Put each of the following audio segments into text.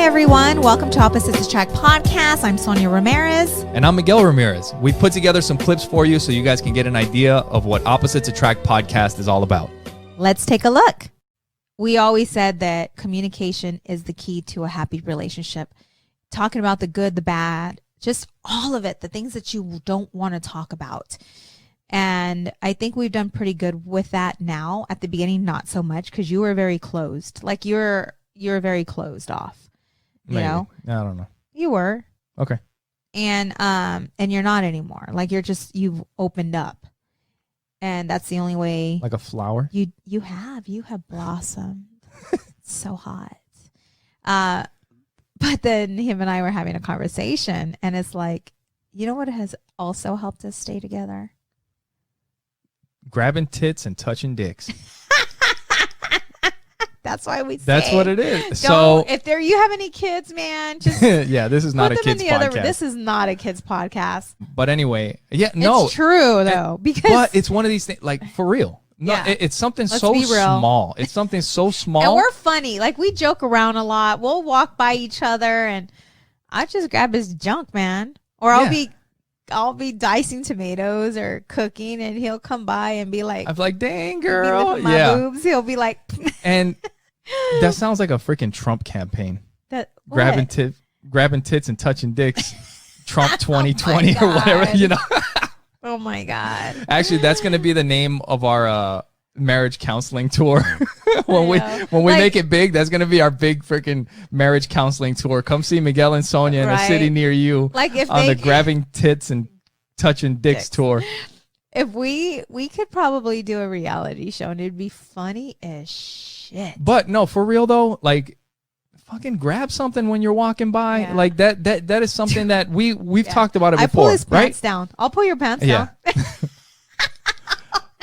everyone. Welcome to Opposites Attract Podcast. I'm Sonia Ramirez. And I'm Miguel Ramirez. We put together some clips for you so you guys can get an idea of what Opposites Attract Podcast is all about. Let's take a look. We always said that communication is the key to a happy relationship. Talking about the good, the bad, just all of it, the things that you don't want to talk about. And I think we've done pretty good with that now. At the beginning, not so much, because you were very closed. Like you're very closed off. You know? I don't know. You were. Okay. And you're not anymore. Like you've opened up. And that's the only way. Like a flower? You have blossomed. It's so hot. But then him and I were having a conversation, and it's like, you know what has also helped us stay together? Grabbing tits and touching dicks. That's why we say. That's what it is. Don't, so if you have any kids, man, just yeah, this is not a kids podcast. This is not a kids podcast. But anyway, no, it's true though, but it's one of these things. Like for real, no, yeah. It's something so small. It's something so small, and we're funny. Like we joke around a lot. We'll walk by each other, and I just grab his junk, man, or I'll be dicing tomatoes or cooking, and he'll come by and be like, I'm like, dang girl, my boobs. He'll be like, and that sounds like a freaking Trump campaign. Grabbing tits and touching dicks, Trump 2020 or whatever, you know. Oh my God. Actually, that's going to be the name of our marriage counseling tour. when we make it big, that's going to be our big freaking marriage counseling tour. Come see Miguel and Sonia in a city near you, like on the grabbing tits and touching dicks tour. If we could probably do a reality show, and it'd be funny as shit. But no, for real though, like fucking grab something when you're walking by. Yeah. Like that is something that we've talked about it before. I pull his pants down. I'll pull your pants down.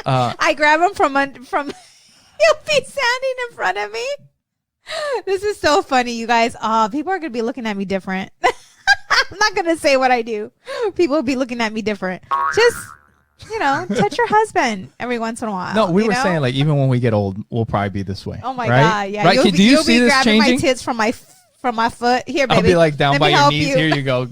I grab him from he'll be standing in front of me. This is so funny, you guys. People are gonna be looking at me different. I'm not gonna say what I do. People will be looking at me different. Just touch your husband every once in a while. No, we were saying like even when we get old, we'll probably be this way. Oh my right? God, yeah. Right? Do you see this grabbing changing? My tits from my foot. Here, baby. I'll be like down Let by me your help knees. you. Here you go.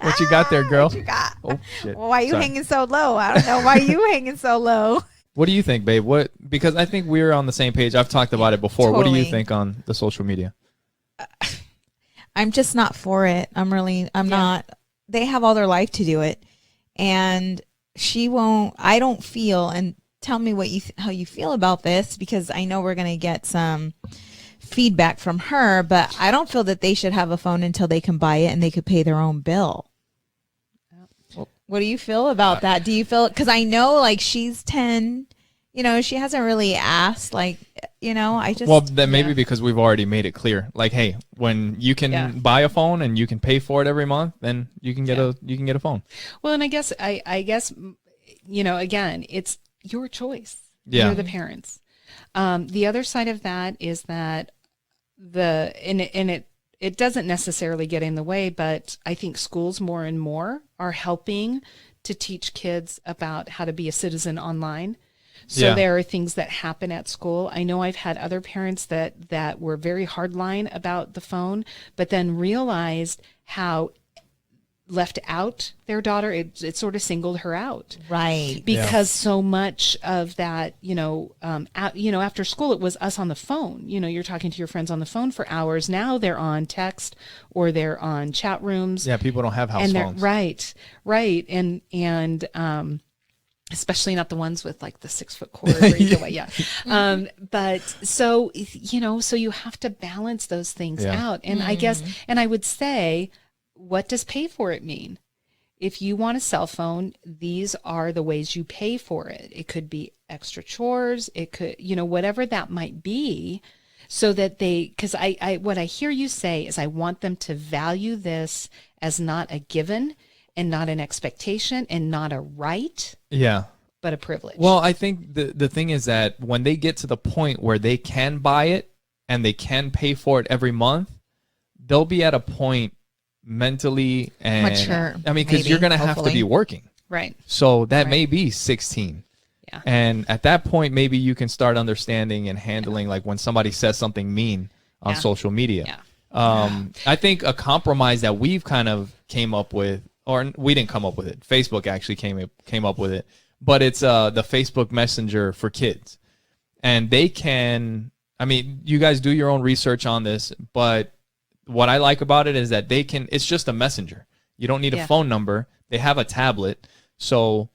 What you got there, girl? What you got? Oh shit. Well, why are you hanging so low? I don't know why you hanging so low. What do you think, babe? Because I think we're on the same page. I've talked about it before. Totally. What do you think on the social media? I'm just not for it. I'm not. They have all their life to do it, and she won't. I don't feel. And tell me how you feel about this, because I know we're gonna get some feedback from her. But I don't feel that they should have a phone until they can buy it and they could pay their own bill. What do you feel about that? Do you feel, because I know like she's 10, she hasn't really asked, like, well, then maybe because we've already made it clear, like, hey, when you can buy a phone and you can pay for it every month, then you can get a phone. Well, and I guess again, it's your choice. Yeah. You're the parents. The other side of that is that it doesn't necessarily get in the way, but I think schools more and more are helping to teach kids about how to be a citizen online. So there are things that happen at school. I know I've had other parents that were very hardline about the phone, but then realized how left out their daughter, it sort of singled her out, right? Because so much of that, after school it was us on the phone. You're talking to your friends on the phone for hours. Now they're on text or they're on chat rooms. Yeah, people don't have house phones. Right, and especially not the ones with like the 6-foot cord. Where you go, but so you have to balance those things out, and I guess, and I would say, what does pay for it mean? If you want a cell phone, these are the ways you pay for it. It could be extra chores. It could, whatever that might be, so that because what I hear you say is I want them to value this as not a given and not an expectation and not a right. Yeah. But a privilege. Well, I think the thing is that when they get to the point where they can buy it and they can pay for it every month, they'll be at a point mentally and mature. I mean, because you're going to have to be working. Right. So that may be 16. Yeah. And at that point, maybe you can start understanding and handling like when somebody says something mean on social media. Yeah. I think a compromise that we've kind of came up with, or we didn't come up with it. Facebook actually came up with it, but it's the Facebook Messenger for kids, and they can. I mean, you guys do your own research on this, but what I like about it is that they can. It's just a messenger. You don't need a phone number. They have a tablet, so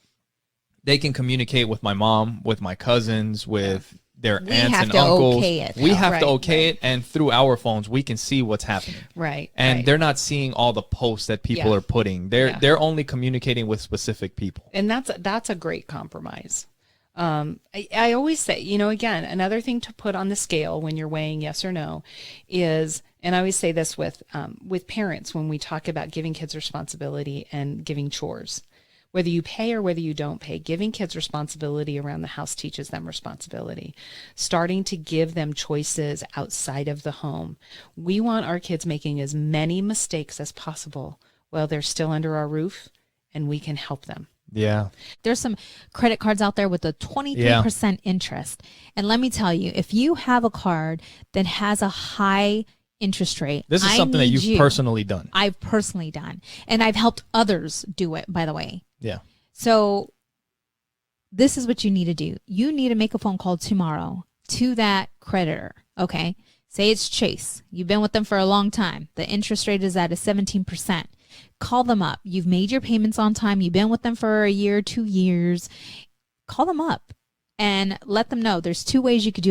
they can communicate with my mom, with my cousins, with their aunts and uncles. We have to okay it, and through our phones, we can see what's happening. Right. And they're not seeing all the posts that people are putting. They're only communicating with specific people. And that's a great compromise. I always say, again, another thing to put on the scale when you're weighing yes or no is, and I always say this with parents when we talk about giving kids responsibility and giving chores. Whether you pay or whether you don't pay, giving kids responsibility around the house teaches them responsibility. Starting to give them choices outside of the home. We want our kids making as many mistakes as possible while they're still under our roof, and we can help them. Yeah. There's some credit cards out there with a 23% interest. And let me tell you, if you have a card that has a high interest rate, this is something that you've personally done. I've personally done. And I've helped others do it, by the way. Yeah. So this is what you need to do. You need to make a phone call tomorrow to that creditor. Okay. Say it's Chase. You've been with them for a long time. The interest rate is at a 17%. Call them up. You've made your payments on time. You've been with them for a year, 2 years. Call them up and let them know there's two ways you could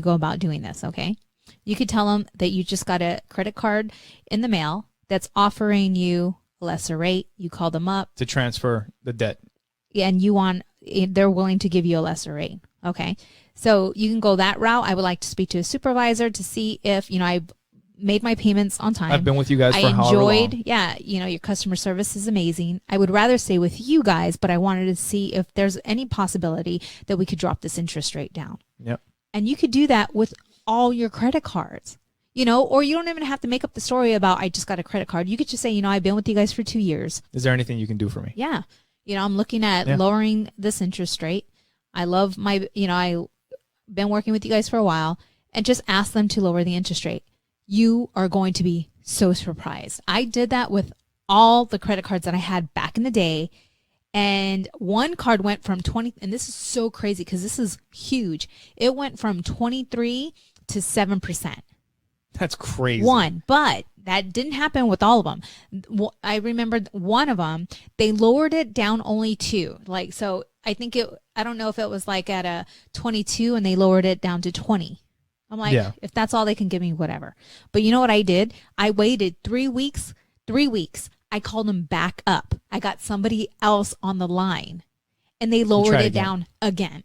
go about doing this. Okay. You could tell them that you just got a credit card in the mail that's offering you a lesser rate. You call them up to transfer the debt. And they're willing to give you a lesser rate. Okay. So you can go that route. I would like to speak to a supervisor to see if, I've made my payments on time. I've been with you guys for however long. Your customer service is amazing. I would rather stay with you guys, but I wanted to see if there's any possibility that we could drop this interest rate down. Yep. And you could do that with all your credit cards, or you don't even have to make up the story about, I just got a credit card. You could just say, I've been with you guys for 2 years. Is there anything you can do for me? Yeah. I'm looking at lowering this interest rate. I love I've been working with you guys for a while, and just ask them to lower the interest rate. You are going to be so surprised. I did that with all the credit cards that I had back in the day. And one card went from 20, and this is so crazy because this is huge. It went from 23 to 7%. That's crazy. But that didn't happen with all of them. I remember one of them, they lowered it down only 2. So I think I don't know if it was like at a 22 and they lowered it down to 20. I'm like, if that's all they can give me, whatever. But you know what I did? I waited 3 weeks. I called them back up. I got somebody else on the line, and they lowered it down again.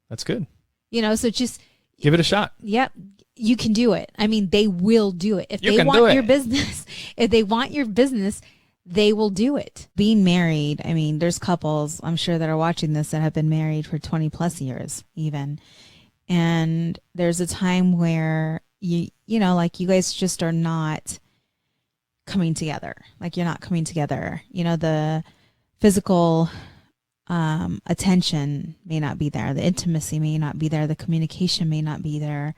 That's good. So just give it a shot. Yep. You can do it. I mean, they will do it. If they want your business, they will do it. Being married, I mean, there's couples, I'm sure, that are watching this that have been married for 20 plus years even. And there's a time where you guys just are not coming together. You're not coming together. The physical attention may not be there. The intimacy may not be there. The communication may not be there.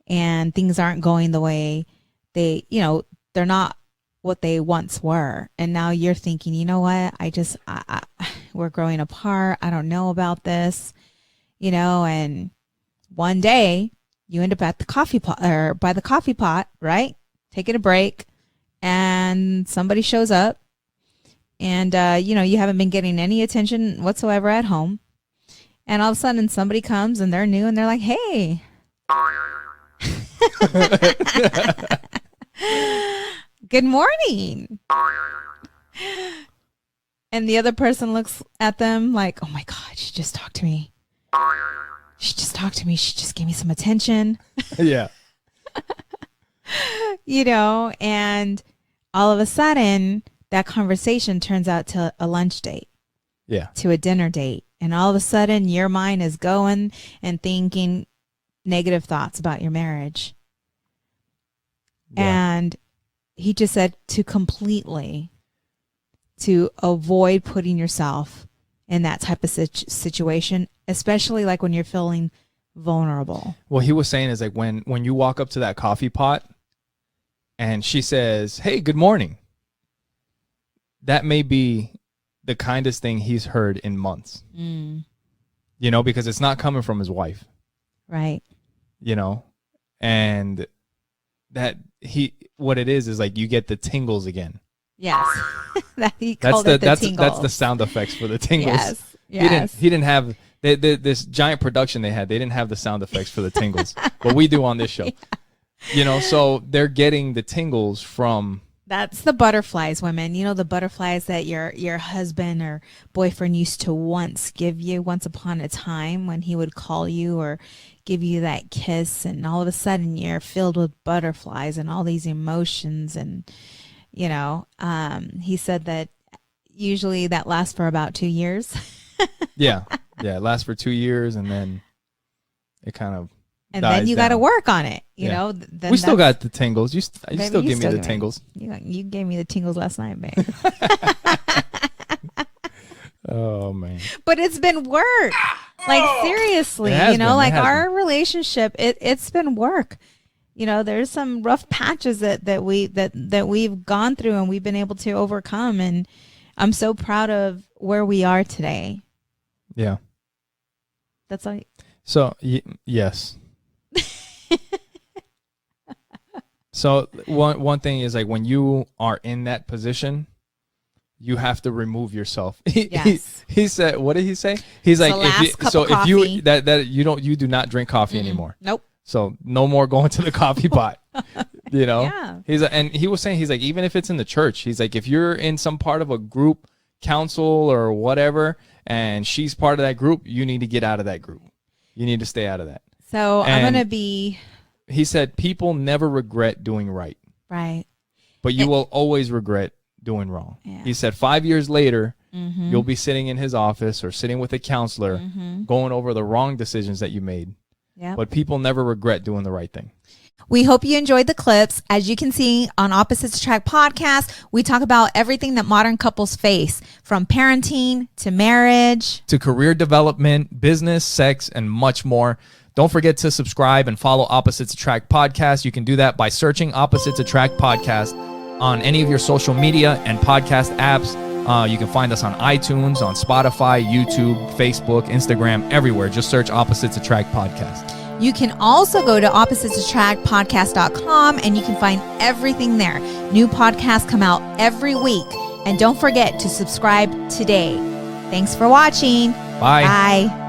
And things aren't going the way they're not what they once were. And now you're thinking, you know what? We're growing apart. I don't know about this, and one day you end up at the coffee pot or by the coffee pot, right? Taking a break, and somebody shows up, and you haven't been getting any attention whatsoever at home, and all of a sudden somebody comes and they're new and they're like, hey. Good morning. And the other person looks at them like, oh my God, she just talked to me. She just talked to me. She just gave me some attention. Yeah. And all of a sudden that conversation turns out to a lunch date. Yeah. To a dinner date. And all of a sudden your mind is going and thinking negative thoughts about your marriage. Yeah. And he just said to avoid putting yourself in that type of situation, especially when you're feeling vulnerable. What he was saying is when you walk up to that coffee pot, and she says, "Hey, good morning." That may be the kindest thing he's heard in months. You know, because it's not coming from his wife. Right. You know, and what it is like you get the tingles again. Yes. That's the sound effects for the tingles. Yes. He didn't have this giant production they had. They didn't have the sound effects for the tingles, but we do on this show. Yeah. You know, so they're getting the tingles from. That's the butterflies, women. You know, the butterflies that your husband or boyfriend used to once give you once upon a time when he would call you or give you that kiss, and all of a sudden you're filled with butterflies and all these emotions. And, you know, he said that usually that lasts for about 2 years. Yeah, it lasts for 2 years, and then it kind of and then you got to work on it. You know, then we still got the tingles. You still give me the tingles. You gave me the tingles last night, babe. Oh man! But it's been work. Like seriously, you know, like our relationship, it's been work. You know, there's some rough patches that we've gone through and we've been able to overcome, and I'm so proud of where we are today. Yeah. That's all. So yes. So one thing is like when you are in that position, you have to remove yourself. Yes. He said, what did he say? He's like, if you do not drink coffee anymore. Nope. So no more going to the coffee pot. You know? Yeah. And he was saying, he's like, even if it's in the church, he's like, if you're in some part of a group council or whatever, and she's part of that group, you need to get out of that group. You need to stay out of that. So I'm going to be. He said, people never regret doing right. Right. But you will always regret doing wrong. Yeah. He said 5 years later, you'll be sitting in his office or sitting with a counselor going over the wrong decisions that you made. Yeah. But people never regret doing the right thing. We hope you enjoyed the clips. As you can see on Opposites Attract podcast, we talk about everything that modern couples face, from parenting to marriage to career development, business, sex, and much more. Don't forget to subscribe and follow Opposites Attract podcast. You can do that by searching Opposites Attract podcast on any of your social media and podcast apps. You can find us on iTunes, on Spotify, YouTube, Facebook, Instagram, everywhere. Just search Opposites Attract podcast. You can also go to oppositesattractpodcast.com and you can find everything there. New podcasts come out every week. And don't forget to subscribe today. Thanks for watching. Bye. Bye.